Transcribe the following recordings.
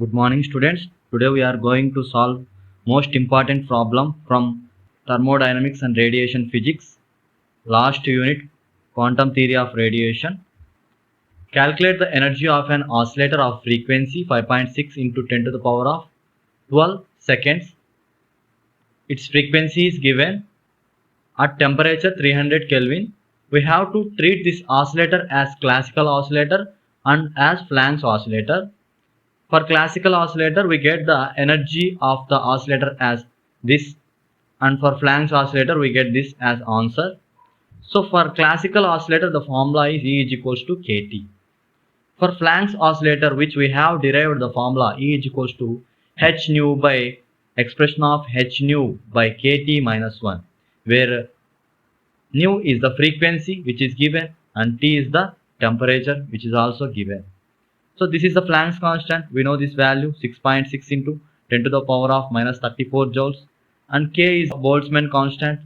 Good morning students. Today we are going to solve most important problem from thermodynamics and radiation physics. Last unit, quantum theory of radiation. Calculate the energy of an oscillator of frequency 5.6 into 10 to the power of 12 seconds. Its frequency is given at temperature 300 Kelvin. We have to treat this oscillator as classical oscillator and as Planck's oscillator. For classical oscillator, we get the energy of the oscillator as this, and for Planck's oscillator, we get this as answer. So for classical oscillator, the formula is E is equals to kT. For Planck's oscillator, which we have derived the formula E is equals to h nu by expression of h nu by kT minus 1, where nu is the frequency which is given and T is the temperature which is also given. So this is the Planck's constant. We know this value 6.6 into 10 to the power of minus 34 joules, and K is Boltzmann constant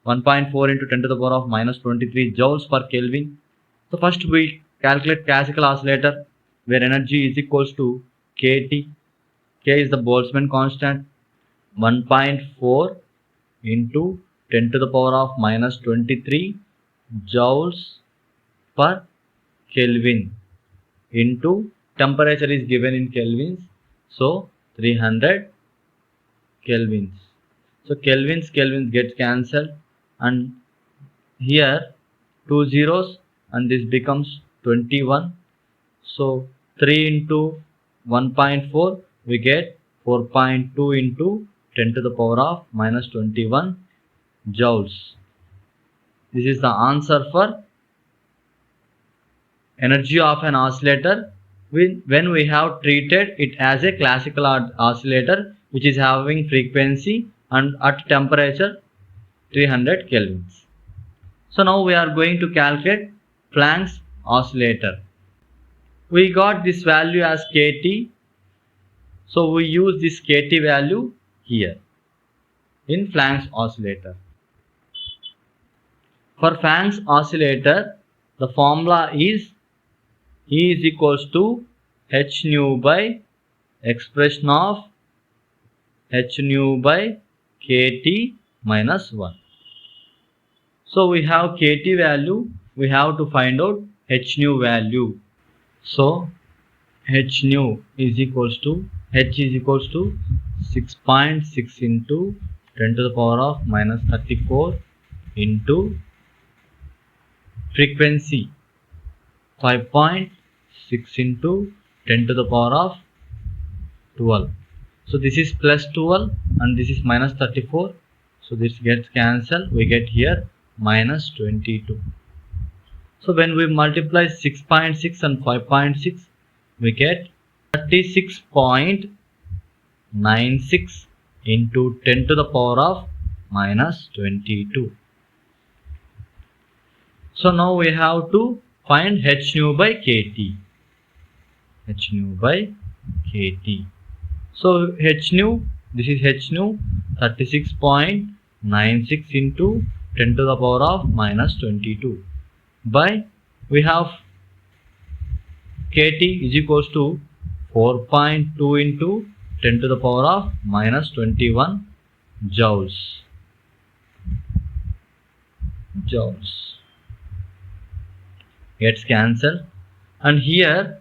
1.4 into 10 to the power of minus 23 joules per Kelvin. So first we calculate classical oscillator where energy is equals to kT. K is the Boltzmann constant 1.4 into 10 to the power of minus 23 joules per Kelvin into temperature is given in kelvins, so 300 kelvins. So kelvins gets cancelled, and here 2 zeros, and this becomes 21. So 3 into 1.4 we get 4.2 into 10 to the power of minus 21 joules. This is the answer for energy of an oscillator when we have treated it as a classical oscillator which is having frequency and at temperature 300 kelvins. So now we are going to calculate Planck's oscillator. We got this value as kT, so we use this kT value here in Planck's oscillator. For Planck's oscillator, the formula is E is equals to h nu by expression of h nu by kT minus 1. So we have kT value, we have to find out h nu value. So h nu is equals to 6.6 into 10 to the power of minus 34 into frequency 5.6 into 10 to the power of 12. So this is plus 12 and this is minus 34. So this gets cancelled. We get here minus 22. So when we multiply 6.6 and 5.6, we get 36.96 into 10 to the power of minus 22. So now we have to find h nu by kT. h nu by kT. So h nu, this is h nu, 36.96 into 10 to the power of minus 22 by, we have kT is equals to 4.2 into 10 to the power of minus 21 joules. Gets cancelled, and here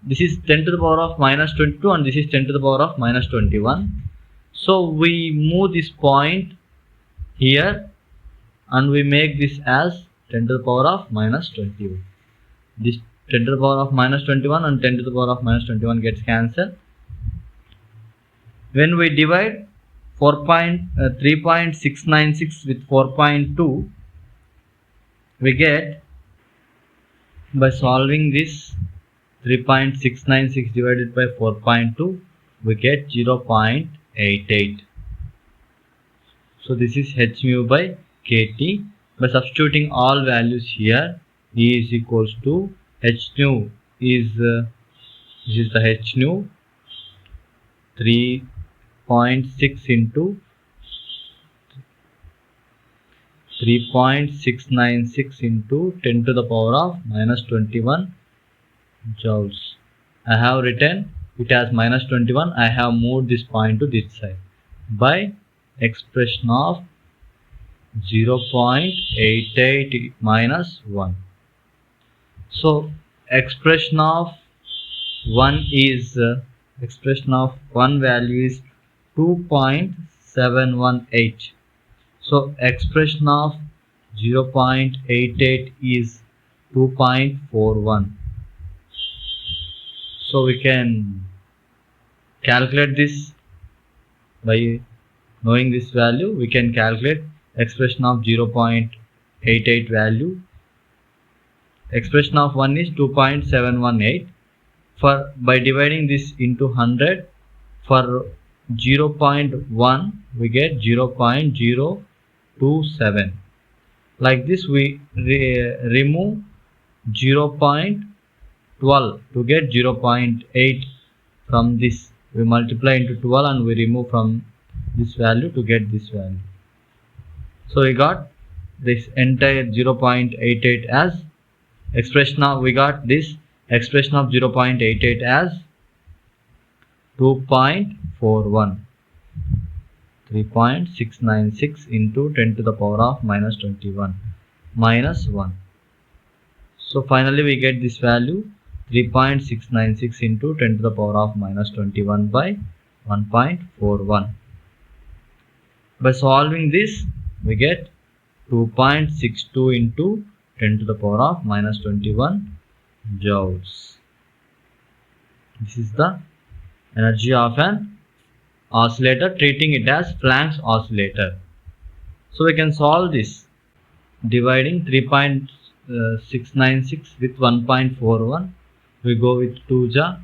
this is 10 to the power of minus 22 and this is 10 to the power of minus 21. So we move this point here and we make this as 10 to the power of minus 21. This 10 to the power of minus 21 and 10 to the power of minus 21 gets cancelled. When we divide 3.696 with 4.2, we get, by solving this 3.696 divided by 4.2, we get 0.88. So this is h mu by kT. By substituting all values here, E is equals to h nu is this is the h nu, 3.6 into 3.696 into 10 to the power of minus 21 joules. I have written it has minus 21. I have moved this point to this side by expression of 0.88 minus 1. So expression of 1 is expression of 1 value is 2.718. So expression of 0.88 is 2.41. So we can calculate this by knowing this value. We can calculate expression of 0.88 value. Expression of 1 is 2.718. For by dividing this into 100, for 0.1 we get 0.027. Like this we remove 0.12 to get 0.8 from this. We multiply into 12 and we remove from this value to get this value. So we got this entire 0.88 as expression of, we got this expression of 0.88 as 2.41. 3.696 into 10 to the power of minus 21 minus 1. So finally we get this value 3.696 into 10 to the power of minus 21 by 1.41. By solving this we get 2.62 into 10 to the power of minus 21 joules. This is the energy of an oscillator, treating it as Planck's oscillator. So we can solve this dividing 3.696 with 1.41. We go with 2 ja,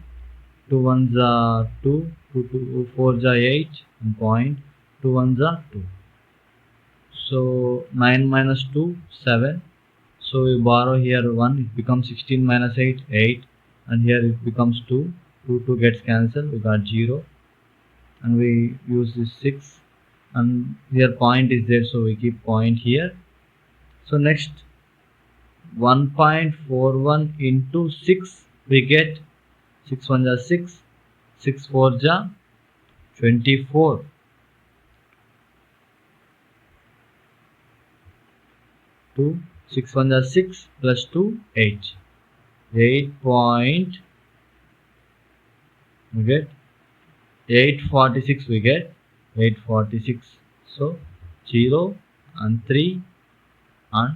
2 1s are 2, 2 4 ja 8, and point 2 1s are 2. So 9 minus 2, 7. So we borrow here 1, it becomes 16 minus 8, 8, and here it becomes 2, 2 gets cancelled, we got 0, and we use this 6, and here point is there, so we keep point here. So next 1.41 into 6, we get 6 1 ja 6, 6 4 ja 24. 2 6 1 ja 6 plus 2 8. 8 point, we get 846, we get 846. So 0 and 3 and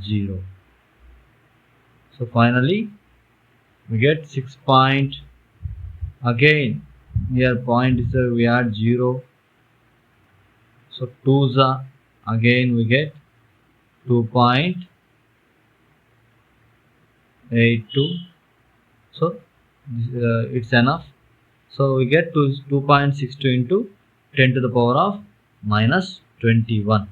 0. So finally we get 6 point. Again here point is we add 0. So 2's are, again we get 2.82. So it's enough. So we get 2.62 into 10 to the power of minus 21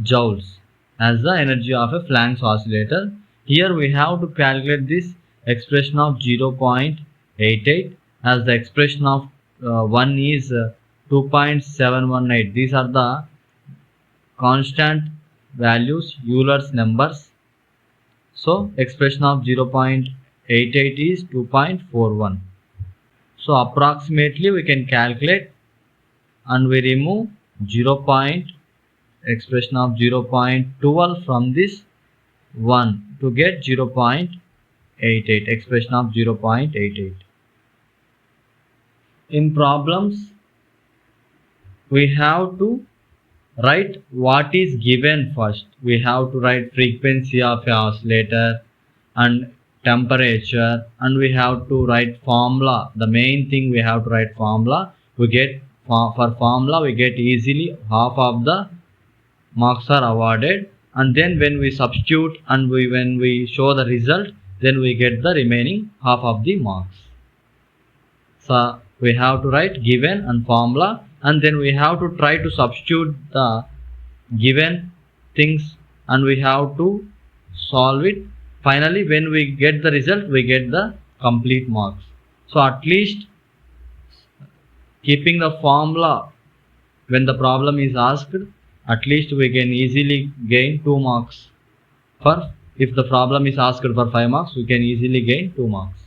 joules as the energy of a Planck's oscillator. Here we have to calculate this expression of 0.88 as the expression of 1 is 2.718. These are the constant values, Euler's numbers. So expression of 0.88 is 2.41. So approximately we can calculate, and we remove expression of 0.12 from this 1 to get 0.88, expression of 0.88. In problems we have to write what is given first. We have to write frequency of an oscillator and temperature, and we have to write formula. The main thing, we have to write formula. We get for formula we get easily half of the marks are awarded, and then when we substitute and when we show the result, then we get the remaining half of the marks. So we have to write given and formula, and then we have to try to substitute the given things and we have to solve it. Finally when we get the result, we get the complete marks. So at least keeping the formula when the problem is asked, at least we can easily gain 2 marks. For if the problem is asked for 5 marks, we can easily gain 2 marks.